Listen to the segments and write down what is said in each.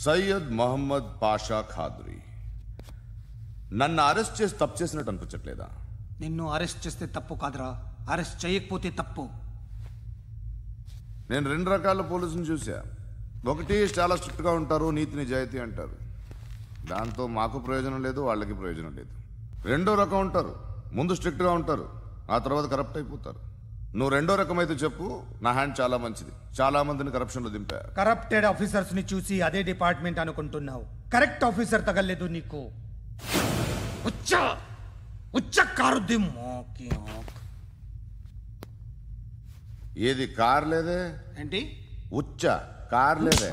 సయ్యద్ మహమ్మద్ పాషా ఖాద్రీ. నన్ను అరెస్ట్ చేసి తప్పు చేసినట్టు అనిపించట్లేదా? నిన్ను అరెస్ట్ చేస్తే తప్పు కాదురా, అరెస్ట్ చేయకపోతే తప్పు. నేను 2 రకాల పోలీసుని చూసా. ఒకటి చాలా స్ట్రిక్ట్గా ఉంటారు, నీతి నిజాయితీ అంటారు, దాంతో మాకు ప్రయోజనం లేదు, వాళ్ళకి ప్రయోజనం లేదు. 2వ రకం ఉంటారు, ముందు స్ట్రిక్ట్గా ఉంటారు, ఆ తర్వాత కరప్ట్ అయిపోతారు. నువ్వు 2వ రకం అయితే చెప్పు. నా హ్యాండ్ చాలా మంచిది, చాలా మందిని కరప్షన్లో దింపా. కరప్టెడ్ ఆఫీసర్స్ ని చూసి అదే డిపార్ట్మెంట్ అనుకుంటున్నావు. కరెక్ట్ ఆఫీసర్ తగలేదు నీకు. ఏది కార్ లేదే ఏంటి? ఉచ్చ కార్ లేదే.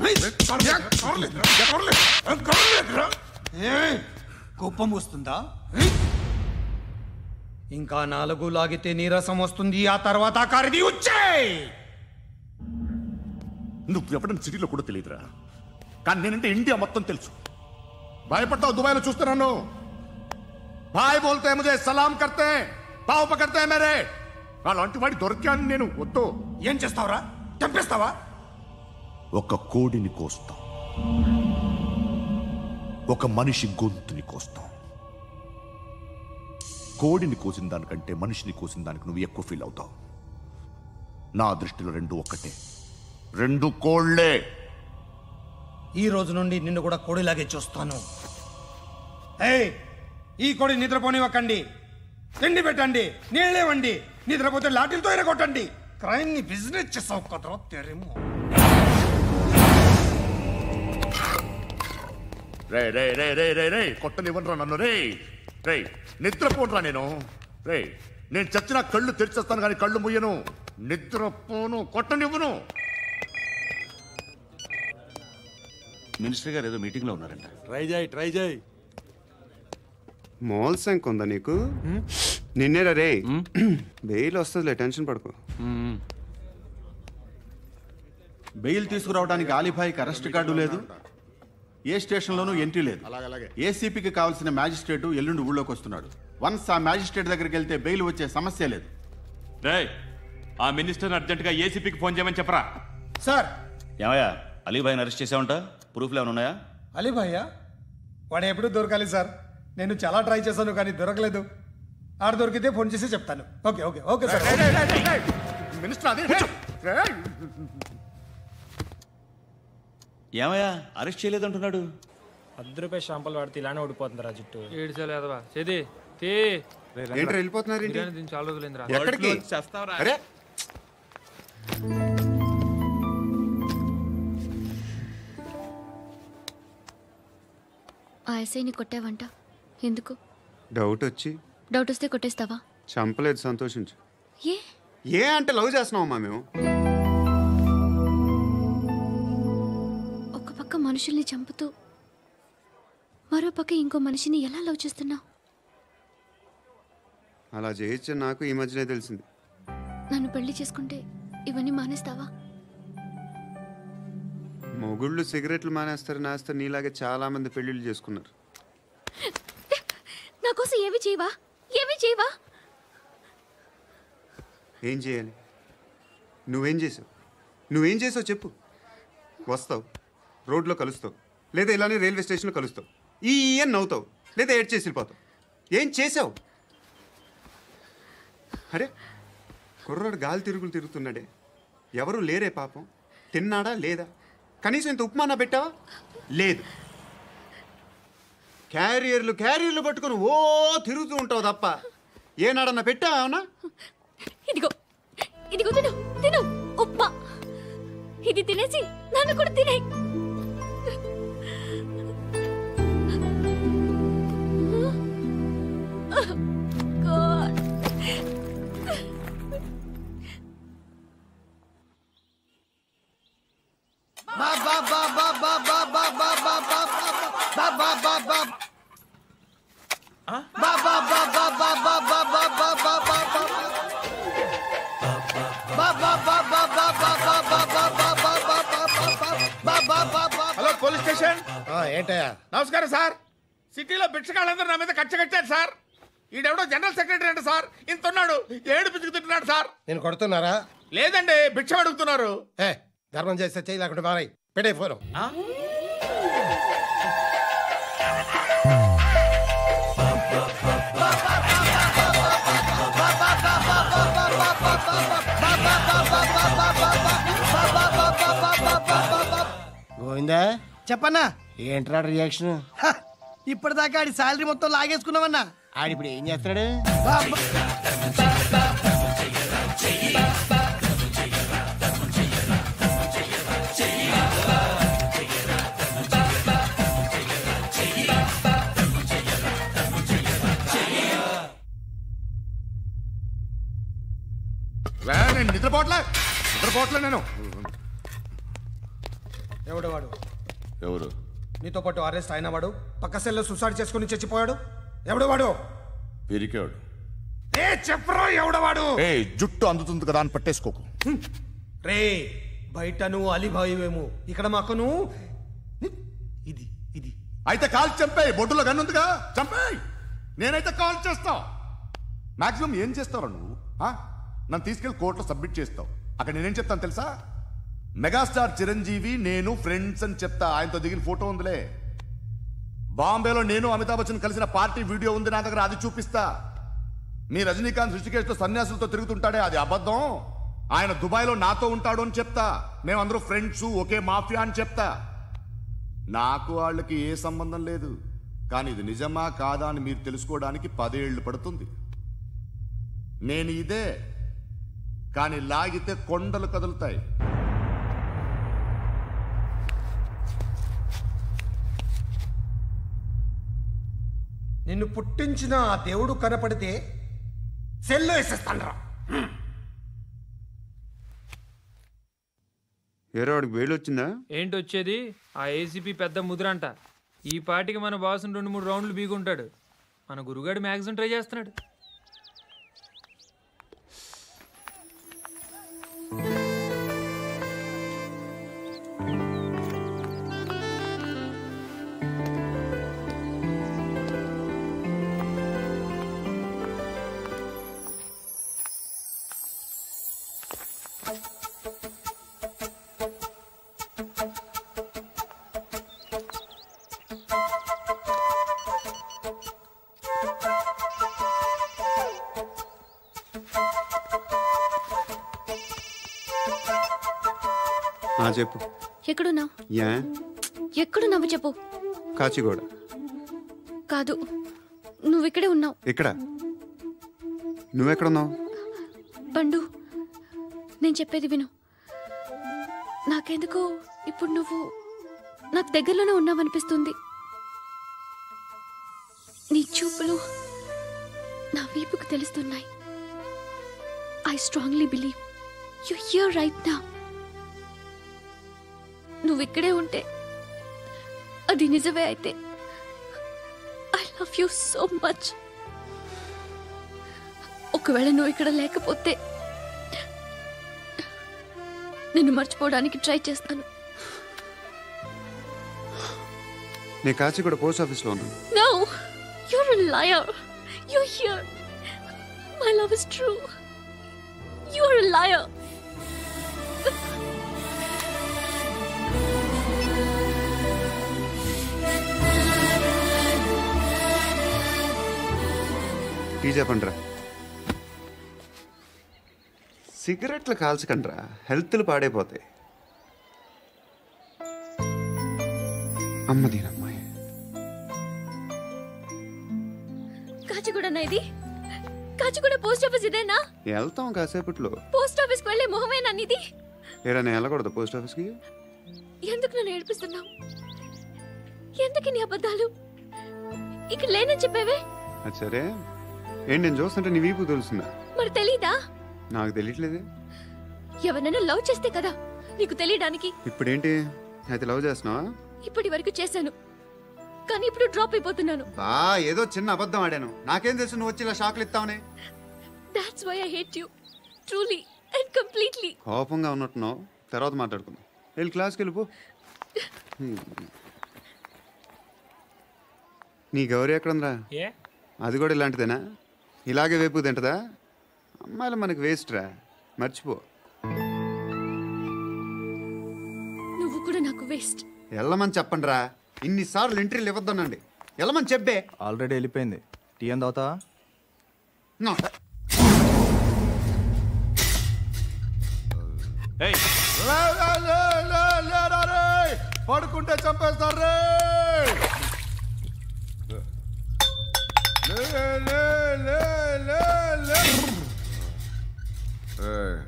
కోపం వస్తుందా? ఇంకా 4 లాగితే నీరసం వస్తుంది, ఆ తర్వాత కారిది ఉచ్చే. నువ్వు ఎప్పుడైనా సిటీలో కూడా తెలియదురా, కానీ నేనంటే ఇండియా మొత్తం తెలుసు. భయపడతావు? దుబాయ్లో చూస్తున్నాను. భాయ్ బోల్తే ముజే సలాం కర్తే పావు పకర్తే మేరే. అలాంటి వాడి దొరికాను నేను. వద్దు. ఏం చేస్తావురా? చంపేస్తావా? ఒక కోడిని కోస్తాం, ఒక మనిషి గొంతుని కోస్తాం. కోడిని కోసిన దానికంటే మనిషిని కోసిన దానికి నువ్వు ఎక్కువ ఫీల్ అవుతావు. నా దృష్టిలో 2 ఒక్కటే, 2 కోళ్లే. ఈ రోజు నుండి నిన్ను కూడా కోడిలాగే చూస్తాను. ఏయ్, ఈ కోడి నిద్రపోనివ్వకండి. తిండి పెట్టండి, నీళ్ళేవండి. నిద్రపోతే లాఠీలతో ఎరగొట్టండి. క్రైమ్ ని బిజినెస్ చేసావు కదరా తెరేమో. రే రే రే రే రే రే కొట్టనివ్వనరా నన్ను. రే రే నిద్రపోనరా నేను. రే నేను చచ్చిన కళ్ళు తెరిచేస్తాను కానీ కళ్ళు ముయ్యను. నిద్రపోను, కొట్టనివ్వను. మినిస్టర్ గారు ఏదో మీటింగ్ లో ఉన్నారంట. ట్రై చేయి. మోల్ సంక్ ఉందా నీకు? నిన్నేరా రే. బెయిల్ వస్తుందిలే, టెన్షన్ పడుకో. బెయిల్ తీసుకురావడానికి ఆలిభాయికి అరెస్ట్ కార్డు లేదు, ఏ స్టేషన్లోనూ ఎంట్రీ లేదు. ఏసీపీకి కావాల్సిన మ్యాజిస్ట్రేటు ఎల్లుండి ఊళ్ళోకి వస్తున్నాడు. వన్స్ ఆ మ్యాజిస్ట్రేట్ దగ్గరికి వెళ్తే బెయిల్ వచ్చే సమస్య లేదు. ఆ మినిస్టర్ అర్జెంట్ గా ఏసీపీకి ఫోన్ చేయమని చెప్పరా. సార్. ఏమయ్యా, అలీభాయిని అరెస్ట్ చేసావంట? ప్రూఫ్లు ఏమైనా ఉన్నాయా? అలీభాయ్యా? వాడు ఎప్పుడు దొరకాలి సార్. నేను చాలా ట్రై చేశాను కానీ దొరకలేదు. ఆడ దొరికితే ఫోన్ చేసి చెప్తాను. Okay okay okay sir. Minister అదే. ఏమయ్యా, అరెస్ట్ చేయలేదంటున్నాడు? ₹10 షాంపులు వాడితే ఇలానే ఓడిపోతుందిరా జుట్టు. ఏంటి వెళ్ళిపోతున్నారు? చాలా రోజులైందిరా. ఎక్కడికి? అరే ఆ ఎస్ఐని కొట్టావంట, ఎందుకు? డౌట్ వచ్చి. డౌట్ వస్తే కొట్టేస్తావా? చంపలేదు, సంతోషించు. ఏ ఏ అంటే లవ్ చేస్తున్నావమ్మా మేము. ఒక పక్క మనుషుల్ని చంపుతూ మరో పక్క ఇంకో మనిషిని ఎలా లవ్ చేస్తున్నావు? అలా చేయొచ్చు నాకు ఈ మధ్యనే తెలిసింది. నన్ను పెళ్లి చేసుకుంటే ఇవన్నీ మానేస్తావా? మొగుళ్ళు సిగరెట్లు మానేస్తారు, నేస్తారు. నీలాగే చాలా మంది పెళ్లిళ్ళు చేసుకున్నారు. నా కోసం ఏమి చేయవా? ఏమి చేయవా? ఏం చేయాలి? నువ్వేం చేసావు? నువ్వేం చేసావు చెప్పు. వస్తావు, రోడ్లో కలుస్తావు, లేదా ఇలానే రైల్వే స్టేషన్లో కలుస్తావు. ఈ అని నవ్వుతావు, లేదా ఏడ్ చేసి వెళ్ళిపోతావు. ఏం చేసావు? అరే కుర్రాడు గాలి తిరుగులు తిరుగుతున్నాడే, ఎవరు లేరే పాపం. తిన్నాడా లేదా? కనీసం ఇంత ఉప్మానా పెట్టావా? లేదు. క్యారియర్లు పట్టుకుని ఓ తిరుగుతూ ఉంటావు తప్ప ఏనాడన్నా పెట్టావా? అవునా? ఇదిగో ఇదిగో తిను తిను ఉప్మా. ఇది తినేసి నన్ను కూడా తినే. Hello police station. ఏంటయ్యా? నమస్కారం సార్. సిటీలో భిక్షగాళ్ళందరూ నా మీద కట్టకట్టారు సార్. ఈడెవడో జనరల్ సెక్రటరీ అంట సార్. ఇంత ఉన్నాడు, ఏడు పిచ్చుకు తింటున్నాడు సార్. నేను కొడుతున్నారా? లేదండి, భిక్ష అడుగుతున్నారు. ధర్మం చేస్తే చేయి, లేకుండా మారాయి. పెట్టే ఫోను. గోవిందా చెప్పన్నా ఏంట్రా రియాక్షన్? ఇప్పటిదాకా ఆడి శాలరీ మొత్తం లాగేసుకున్నావన్నా. ఆడిప్పుడు ఏం చేస్తున్నాడు? నేను నిద్రపోవట్లే నేను. ఎవడు వాడు? ఎవరు? నీతో పాటు అరెస్ట్ అయిన వాడు, పక్క సెల్లో సూసైడ్ చేసుకుని చచ్చిపోయాడు. ఎవడు వాడు? పిరికాడు. ఏ చెప్పరా ఎవడవాడు? ఏ జుట్టు అందుతుంది కదా అని పట్టేసుకోకు. రే బయట నువ్వు అలీబాయివేమో, ఇక్కడ మాకు నువ్వు ఇది ఇది. అయితే కాల్ చంపేయి, బొడ్డులో గన్నుందిగా చంపేయి. నేనైతే కాల్ చేస్తా. మాక్సిమం ఏం చేస్తావు నువ్వు? నన్ను తీసుకెళ్లి కోర్టులో సబ్మిట్ చేస్తావు. అక్కడ నేనేం చెప్తాను తెలుసా? మెగాస్టార్ చిరంజీవి నేను ఫ్రెండ్స్ అని చెప్తా. ఆయనతో దిగిన ఫోటో ఉందిలే. బాంబేలో నేను అమితాబ్ బచ్చన్ కలిసిన పార్టీ వీడియో ఉంది నా దగ్గర, అది చూపిస్తా. మీ రజనీకాంత్ ఋషికేష్తో సన్యాసులతో తిరుగుతుంటాడే, అది అబద్ధం. ఆయన దుబాయ్లో నాతో ఉంటాడు అని చెప్తా. మేమందరూ ఫ్రెండ్స్, ఒకే మాఫియా అని చెప్తా. నాకు వాళ్ళకి ఏ సంబంధం లేదు. కానీ ఇది నిజమా కాదా అని మీరు తెలుసుకోవడానికి 10 ఏళ్ళు పడుతుంది. నేను ఇదే, కానీ లాగితే కొండలు కదులుతాయి. నిన్ను పుట్టించిన ఆ దేవుడు కనపడితే సెల్లో వేసేస్తానరా. ఏరో వాడికి వేలు వచ్చిందా? ఏంటి వచ్చేది? ఆ ఏసీపీ పెద్ద ముద్రంట. ఈ పాటికి మన బాసును 2-3 రౌండ్లు బీగుంటాడు. మన గురుగాడు మ్యాక్సిమం ట్రై చేస్తున్నాడు. చెప్పు. ఎక్కడున్నావు? యా ఎక్కడున్నావు చెప్పు. కాచిగూడ. కాదు, నువ్వు ఇక్కడే ఉన్నావు. ఇక్కడ నువ్వెక్కడున్నావు? పండు, నేను చెప్పేది విను. నాకెందుకో ఇప్పుడు నువ్వు నాకు దగ్గరలోనే ఉన్నావనిపిస్తుంది. నీ చూపులు నా వీపుకు తెలుస్తున్నాయి. I strongly believe you here right now. నువ్వు ఇక్కడే ఉంటే అది నిజమే అయితే I love you so much. ఒకవేళ నువ్వు ఇక్కడ లేకపోతే నిన్ను మర్చిపోవడానికి ట్రై చేస్తాను. నేను కాచిగూడ పోస్ట్ ఆఫీస్లో ఉన్నాను. No, you're a liar. You're here. My love is true. You're a liar. Tea చెప్పండిరా. సిగరెట్లు కాల్చకండ్రా, హెల్త్లు పాడైపోతాయి. అమ్మదీనమ్మాయి. కాచిగూడనా ఇది? కాచిగూడ పోస్ట్ ఆఫీస్ ఇదేనా? వెళ్తాం కాసేపట్లో. పోస్ట్ ఆఫీస్ కి వెళ్ళే మొహమేనా నీది? ఏరా నేను వెళ్ళకూడదు పోస్ట్ ఆఫీస్కి? ఎందుకు నన్ను ఏడిపిస్తున్నావు? ఎందుకు నీ అబద్ధాలు? ఇక్కడ లేనని చెప్పేవే. అది సరే, ఏంటి నేను చూస్తుంటే నీ వీపు తెలుస్తుందా? మరి తెలీదా? నాకు తెలియట్లేదు. ఎవరైనా లవ్ చేస్తే కదా నీకు తెలియడానికి. ఇప్పుడేంటి అయితే లవ్ చేస్తున్నావా? ఇప్పటి వరకు చేశాను, కానీ ఇప్పుడు డ్రాప్ అయిపోతున్నాను. ఏదో చిన్న అబద్ధం ఆడాను. నాకేం తెలుసు నువ్వు వచ్చి ఇలా షాక్లు ఇస్తావని. That's why I hate you. Truly and completely. కోపంగా ఉన్నట్టున్నావు, తర్వాత మాట్లాడుకుందాం. వెళ్ళి క్లాస్కి వెళ్ళిపో. నీ గౌరీ ఎక్కడుందా? అది కూడా ఇలాంటిదేనా? ఇలాగే వేపు తింటదా? అమ్మాయిలు మనకి వేస్ట్ రా, మర్చిపో. నువ్వు కూడా నాకు వేస్ట్. వెళ్ళమని చెప్పండి రా. ఇన్నిసార్లు ఎంట్రీలు ఇవ్వద్దనండి. వెళ్ళమని చెప్పే. ఆల్రెడీ వెళ్ళిపోయింది. టీ అని తాగుతావా? పడుకుంటే చంపేస్తారు రే. లే, లే, లే, లే, లే. ఏయ్,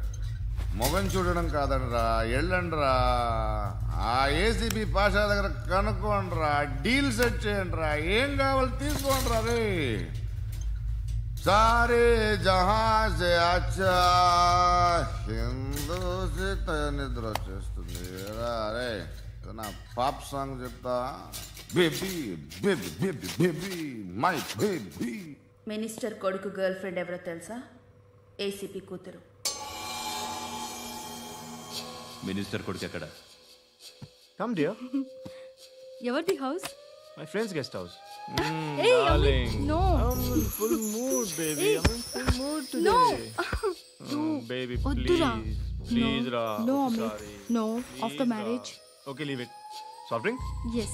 మొగం చూడడం కాదండ్రా, వెళ్ళండ్రా. ఆ ఏసీబీ పాషా దగ్గర కనుక్కోండ్రా, డీల్ సెట్ చేయండిరా, ఏం కావాలి తీసుకోండిరా రే. सारे जहां से अच्छा హిందూ నిద్ర వచ్చేస్తుంది అరే నా పాప్ సాంగ్ చెప్తా. Baby baby baby baby my baby. Minister కొడుకు గర్ల్ ఫ్రెండ్ ఎవరో తెలుసా? ఏసీపీ కూతురు. మినిస్టర్ కొడుకు ఎక్కడ? Come dear. ఎవరిది house? My friends guest house. Hey, darling. no. I'm in full mood, baby. I'm in full mood today. No. Baby, Oddura. please. Please, No. Ra. No, I'm Amit. sorry. No. Please, After Ra. marriage. Okay, leave it. Soft drink? Yes.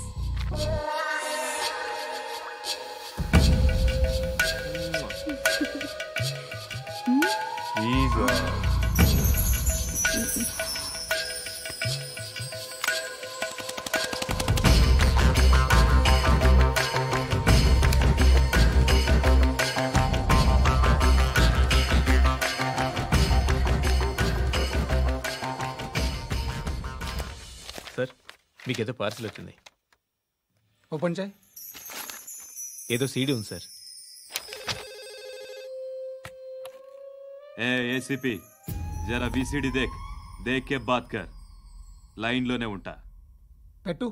Please, Ra. Sir మీకేదో parcel వచ్చింది. Open చేయి. ఏదో CD ఉంది సార్. ఏ ACP జరా VCD దేక్, దేక్ కే బాత్ కర్. లైన్లోనే ఉంటా. పెట్టు.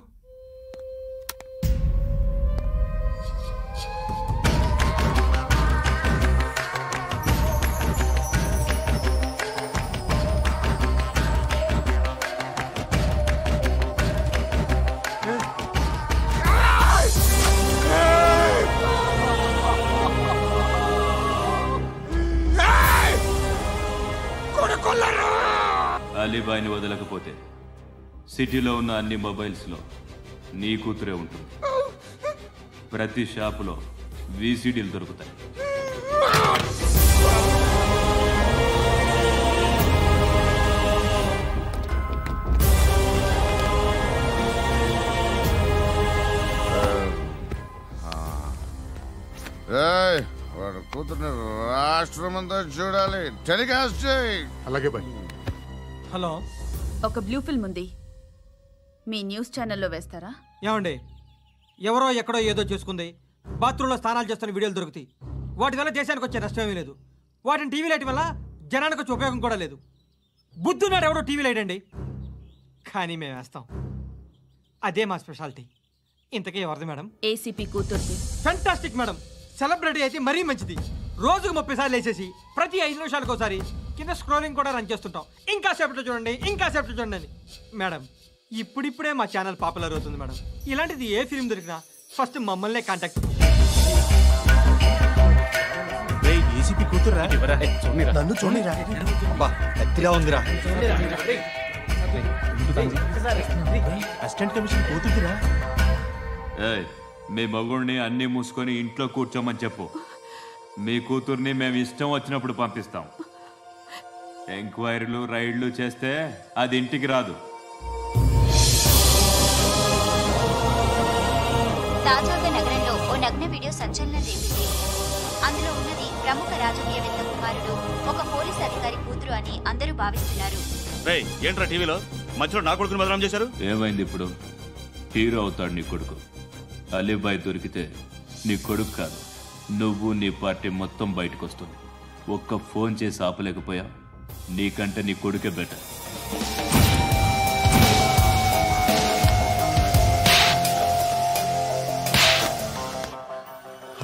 అలీబాయిని వదలకపోతే సిటీలో ఉన్న అన్ని మొబైల్స్లో నీ కూతురే ఉంటుంది. ప్రతి షాపులో వీసీడీలు దొరుకుతాయి. వాడు కూతుర్ని రాష్ట్రం అంతా చూడాలి. టెలికాస్ట్ చేయి. అలాగే బాయ్. హలో, ఒక బ్లూ ఫిల్మ్ ఉంది, మీ న్యూస్ ఛానల్లో వేస్తారా? ఏమండి, ఎవరో ఎక్కడో ఏదో చేసుకుంది, బాత్రూంలో స్నానాలు చేస్తున్న వీడియోలు దొరుకుతాయి. వాటి వల్ల దేశానికి వచ్చే నష్టమేమీ లేదు. వాటిని టీవీ లైట్ వల్ల జనానికి వచ్చే ఉపయోగం కూడా లేదు. బుద్ధున్నాడు ఎవడో టీవీ లైట్ అండి, కానీ మేము వేస్తాం. అదే మా స్పెషాలిటీ. ఇంతకీ ఎవరిది మేడం? ఏసీపీ కూతుర్ది. Fantastic madam. సెలబ్రిటీ అయితే మరీ మంచిది. రోజుకు 30 సార్లు వేసేసి ప్రతి 5 నిమిషాలకు ఒకసారి కింద స్క్రోలింగ్ కూడా రన్ చేస్తుంటాం. ఇంకా సేపట్లో చూడండి, ఇంకా సేపట్లో చూడండి అని. మేడం, ఇప్పుడిప్పుడే మా ఛానల్ పాపులర్ అవుతుంది మేడం. ఇలాంటిది ఏ ఫిల్మ్ దొరికినా ఫస్ట్ మమ్మల్నే కాంటాక్ట్. ఏసీపీ కూతురా? నన్ను చూడరా. అబ్బా ఎత్తిగా ఉందిరా. అసిస్టెంట్ కమిషన్ కూతురురా? ఏయ్, మీ మగుడిని అన్నీ మూసుకొని ఇంట్లో కూర్చోమని చెప్పు. మీ కూతుర్ని మేము ఇష్టం వచ్చినప్పుడు పంపిస్తాం. ఎంక్వైరీలు రైడ్లు చేస్తే అది ఇంటికి రాదు. తాజాగా నగరంలో ఓ నగ్న వీడియో సంచలనం రేపింది. అందులో ఉన్నది ప్రముఖ రాజకీయవేత్త కుమారుడు, ఒక పోలీస్ అధికారి కూతురు అని అందరూ భావిస్తున్నారు. ఏంట్రా టీవీలో మధ్యలో నా కొడుకుని బదనాం చేశారు? ఏమైంది ఇప్పుడు? హీరో అవుతాడు నీ కొడుకు. అలీబాయ్ దొరికితే నీ కొడుకు కాదు, నువ్వు నీ పార్టీ మొత్తం బయటకు వస్తుంది. ఒక్క ఫోన్ చేసి ఆపలేకపోయా, నీకంటే నీ కొడుకే బెటర్.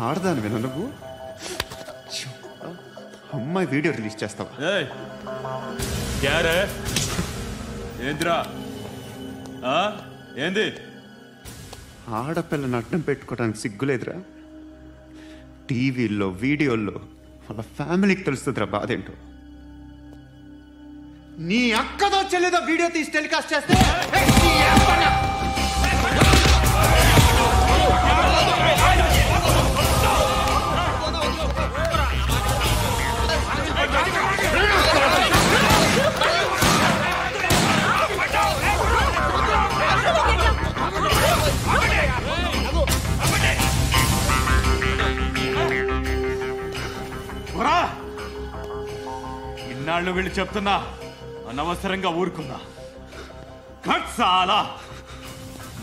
ఆడదాను విన నువ్వు అమ్మాయి వీడియో రిలీజ్ చేస్తావా? ఏంద్రా ఏంది? ఆడపిల్లని అడ్డం పెట్టుకోవడానికి సిగ్గులేదురా? టీవీల్లో వీడియోల్లో వాళ్ళ ఫ్యామిలీకి తెలుస్తుందిరా బాధ ఏంటో. నీ అక్కదో చెల్లిదో వీడియో తీసి టెలికాస్ట్ చేస్తే వాళ్ళు వీళ్ళు చెప్తున్నా అనవసరంగా ఊరుకున్నా. చాలా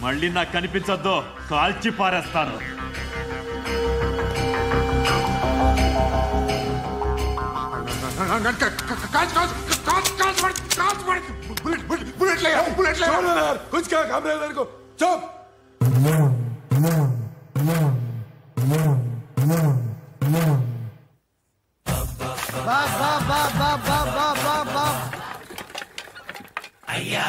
మళ్ళీ నాకు కనిపించొద్దు, కాల్చి పారేస్తాను. అయ్యా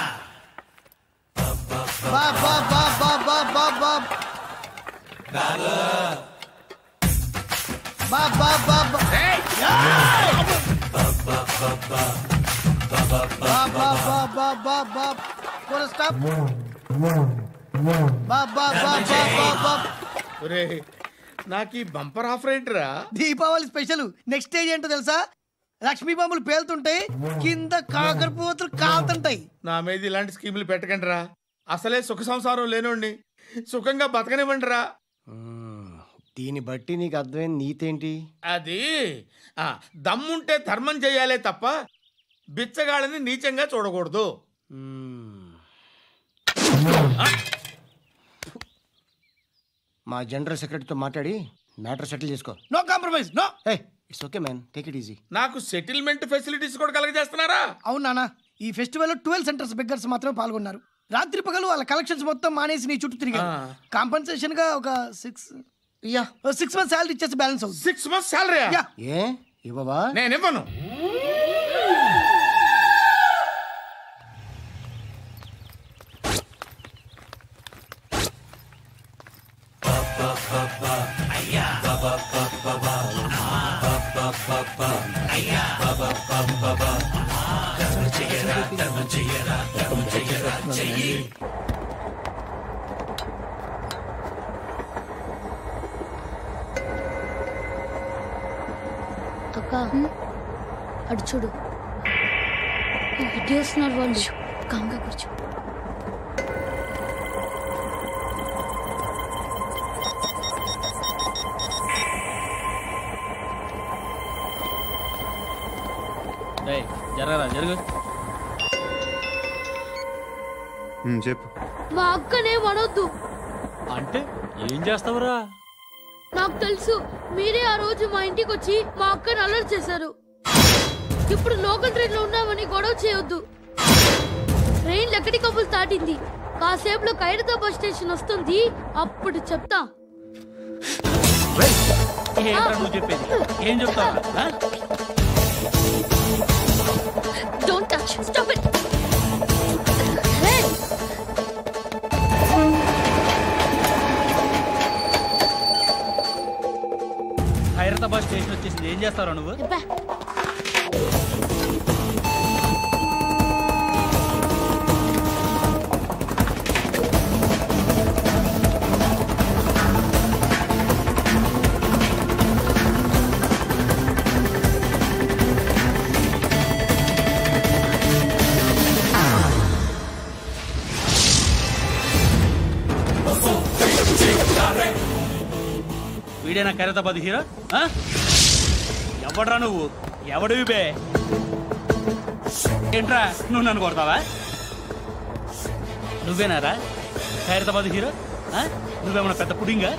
నాకు ఈ బంపర్ ఆఫర్ ఏంటిరా? దీపావళి స్పెషల్. నెక్స్ట్ స్టేజ్ ఏంటో తెలుసా? లక్ష్మీ బాంబులు పేలుతుంటాయి, కింద కాకరపోతులు కాలుతుంటాయి. నా మీద ఇలాంటి స్కీములు పెట్టకండి రా. అసలే సుఖ సంసారం లేనోండి, సుఖంగా బతకనివ్వండి రా. దీన్ని బట్టి నీకు అర్థమైన నీతేంటి? అది దమ్ముంటే ధర్మం చేయాలే తప్ప బిచ్చగాళ్ళని నీచంగా చూడకూడదు. మా జనరల్ సెక్రటరీతో మాట్లాడి మ్యాటర్ సెటిల్ చేసుకో. No compromise, no. It's okay man, take it easy. నాకు సెటిల్మెంట్ ఫెసిలిటీస్ కూడా కలగజేస్తున్నారా? అవును నాన్న, ఈ ఫెస్టివల్ 12 సెంటర్స్ బెగ్గర్స్ మాత్రమే పాల్గొన్నారు. రాత్రి పగలు వాళ్ళ కలెక్షన్స్ మొత్తం మానేసి నీ చుట్టూ తిరిగారు. కాంపన్సేషన్ గా ఒక 6 months సాలరీ ఇచ్చేసి బ్యాలెన్స్ అవుతుంది. 6 months సాలరీ? ఏ ఇవ్వవా? నేను ఇవ్వను. అక్క అటు చూడు, ఇటు వస్తున్నారు వాళ్ళు. కామ్గా కూర్చో. జరగరా జరుగు. చెప్పు. మా అక్కనే వనొద్దు. అంటే ఏం చేస్తావురా? నాకు తెలుసు, మీరే ఆ రోజు మా ఇంటికి వచ్చి మా అక్కని అలర్ట్ చేశారు. ఇప్పుడు లోకల్ ట్రైన్ లో ఉన్నామని గొడవ చేయొద్దు. ట్రైన్ లక్కడి కబుల్ దాటింది, కాసేపులో ఖైరతాబాద్ స్టేషన్ వస్తుంది, అప్పుడు చెప్తా. నువ్వు చెప్పేది ఏం చెప్తావు? Don't touch. Stop it. Khairatabad station వచ్చేసింది, ఏం చేస్తారా నువ్వు? వీడేనా ఖైరతాబాద్ హీరో? ఎవడ్రా నువ్వు? ఎవడివి బే? ఏంట్రా నువ్వు నన్ను కొడతావా? నువ్వేనారా ఖైరతాబాద్ హీరో? నువ్వేమన్నా పెద్ద పుడింగా?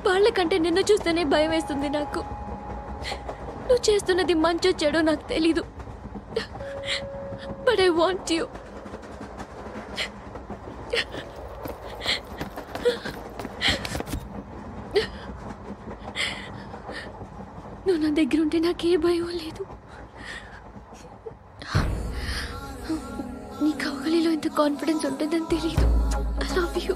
వాళ్ళకంటే నిన్ను చూస్తేనే భయం వేస్తుంది నాకు. నువ్వు చేస్తున్నది మంచో చెడో నాకు తెలీదు. But I want you. నువ్వు నా దగ్గర ఉంటే నాకే భయం లేదు. నీ కౌగలిలో ఇంత కాన్ఫిడెన్స్ ఉంటుందని తెలీదు. I love you.